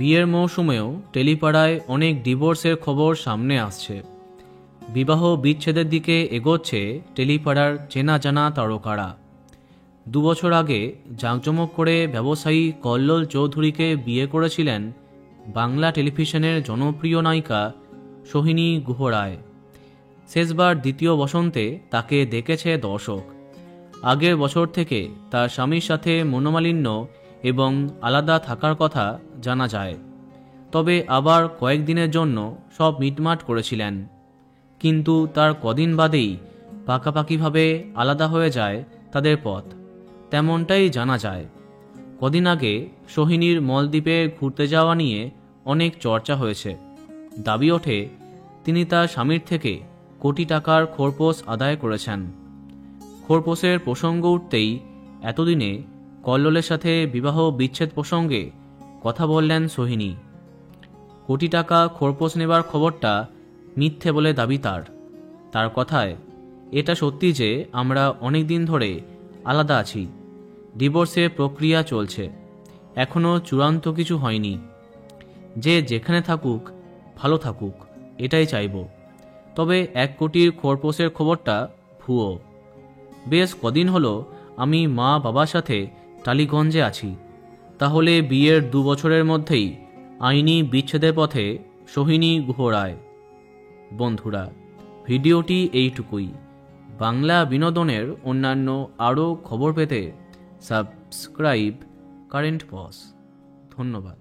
বিয়ের মৌসুমেও টেলিপাড়ায় অনেক ডিভোর্সের খবর সামনে আসছে। বিবাহ বিচ্ছেদের দিকে এগোচ্ছে টেলিপাড়ার চেনা জানা তারকারা। 2 বছর আগে জাঁকজমক করে ব্যবসায়ী কল্লোল চৌধুরীকে বিয়ে করেছিলেন বাংলা টেলিভিশনের জনপ্রিয় নায়িকা সোহিনী গুহ রায়। শেষবার দ্বিতীয় বসন্তে তাকে দেখেছে দর্শক। আগের বছর থেকে তার স্বামীর সাথে মনোমালিন্য এবং আলাদা থাকার কথা জানা যায়। তবে আবার কয়েকদিনের জন্য সব মিটমাট করেছিলেন, কিন্তু তার কদিন বাদেই পাকাপাকিভাবে আলাদা হয়ে যায় তাদের পথ, তেমনটাই জানা যায়। কদিন আগে সোহিনীর মলদ্বীপে ঘুরতে যাওয়া নিয়ে অনেক চর্চা হয়েছে। দাবি ওঠে তিনি তার স্বামীর থেকে কোটি টাকার খোরপোশ আদায় করেছেন। খোরপোশের প্রসঙ্গ উঠতেই এতদিনে কল্লোলের সাথে বিবাহ বিচ্ছেদ প্রসঙ্গে কথা বললেন সোহিনী। কোটি টাকা খোরপোশ নেবার খবরটা মিথ্যে বলে দাবি তার কথায়, এটা সত্যি যে আমরা অনেক দিন ধরে আলাদা আছি। ডিভোর্সের প্রক্রিয়া চলছে, এখনও চূড়ান্ত কিছু হয়নি। যে যেখানে থাকুক ভালো থাকুক, এটাই চাইব। তবে 1 কোটির খোরপোশের খবরটা ভুয়ো। বেশ কদিন হলো আমি মা বাবার সাথে টালিগঞ্জে আছি। তাহলে বিয়ের 2 বছরের মধ্যেই আইনি বিচ্ছেদের পথে সোহিনী গুহ রায়। বন্ধুরা, ভিডিওটি এইটুকুই। বাংলা বিনোদনের অন্যান্য আরও খবর পেতে সাবস্ক্রাইব কারেন্ট পজ। ধন্যবাদ।